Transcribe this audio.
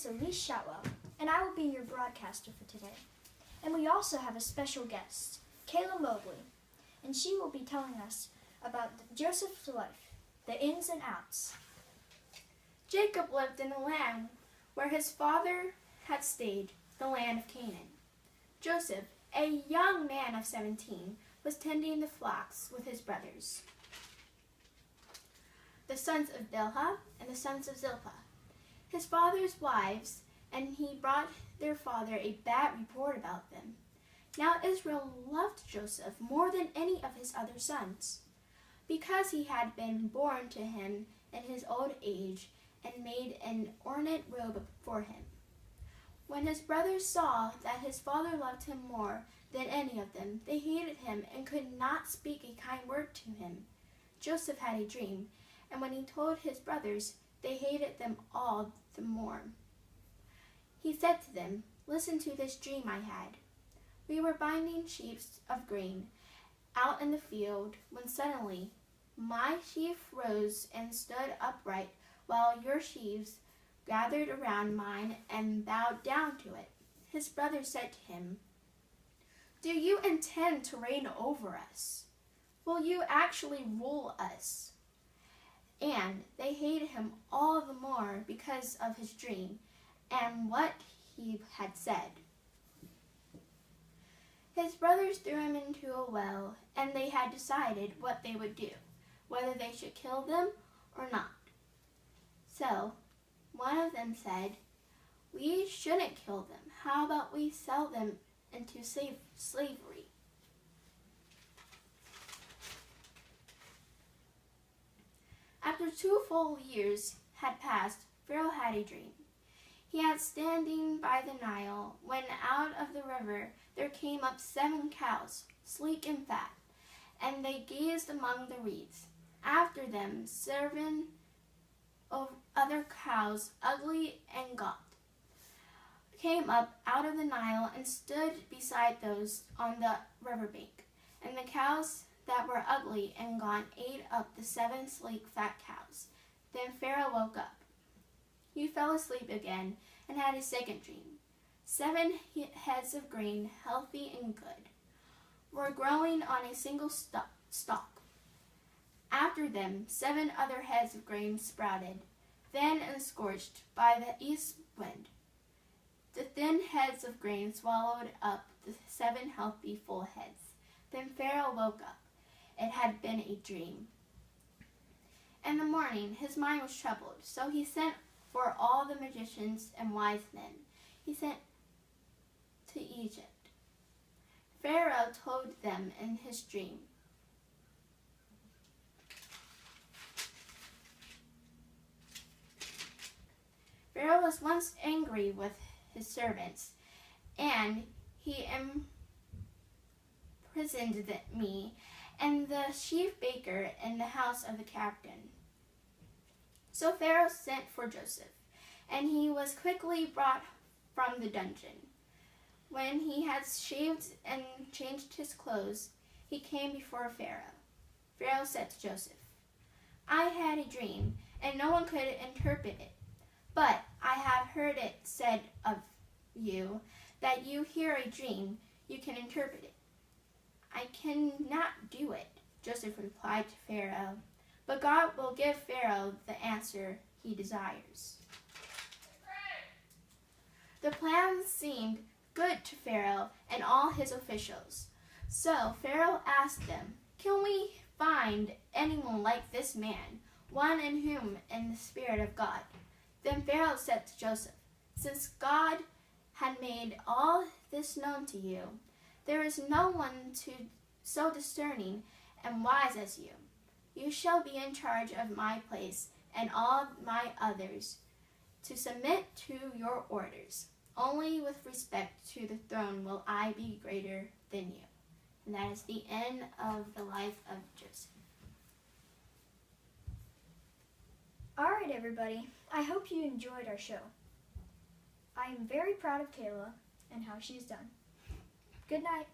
is Alise Shotwell, and I will be your broadcaster for today. And we also have a special guest, Kayla Mobley, and she will be telling us about Joseph's life, the ins and outs. Jacob lived in the land where his father had stayed, the land of Canaan. Joseph, a young man of 17, was tending the flocks with his brothers, the sons of Bilhah and the sons of Zilpah, his father's wives, and he brought their father a bad report about them. Now Israel loved Joseph more than any of his other sons, because he had been born to him in his old age and made an ornate robe for him. When his brothers saw that his father loved him more than any of them, they hated him and could not speak a kind word to him. Joseph had a dream, and when he told his brothers, they hated them all the more. He said to them, "Listen to this dream I had. We were binding sheaves of grain out in the field when suddenly my sheaf rose and stood upright while your sheaves gathered around mine and bowed down to it." His brothers said to him, "Do you intend to reign over us? Will you actually rule us?" And they hated him all the more because of his dream and what he had said. His brothers threw him into a well, and they had decided what they would do, whether they should kill them or not. So one of them said, "We shouldn't kill them. How about we sell them into slavery?" After 2 full years had passed, Pharaoh had a dream. He had standing by the Nile, when out of the river there came up 7 cows, sleek and fat, and they gazed among the reeds. After them 7 other cows, ugly and gaunt, came up out of the Nile and stood beside those on the riverbank. And the cows that were ugly and gaunt ate up the 7 sleek fat cows. Then Pharaoh woke up. He fell asleep again and had a second dream. 7 heads of grain, healthy and good, were growing on a single stalk. After them 7 other heads of grain sprouted, thin and scorched by the east wind. The thin heads of grain swallowed up the 7 healthy full heads. Then Pharaoh woke up. It had been a dream. In the morning his mind was troubled, so he sent for all the magicians and wise men. He sent to Egypt. Pharaoh told them in his dream, Pharaoh was once angry with his servants, and he imprisoned me and the chief baker in the house of the captain. So Pharaoh sent for Joseph, and he was quickly brought from the dungeon. When he had shaved and changed his clothes, he came before Pharaoh. Pharaoh said to Joseph, "I had a dream, and no one could interpret it. But I have heard it said of you that you hear a dream, you can interpret it." "I cannot do it," Joseph replied to Pharaoh, "but God will give Pharaoh the answer he desires." The plan seemed good to Pharaoh and all his officials. So Pharaoh asked them, "Can we find anyone like this man, one in whom is the Spirit of God?" Then Pharaoh said to Joseph, "Since God had made all this known to you, there is no one so discerning and wise as you. You shall be in charge of my place and all my others, to submit to your orders. Only with respect to the throne will I be greater than you." And that is the end of the life of Joseph. All right, everybody. I hope you enjoyed our show. I am very proud of Kayla and how she's done. Good night.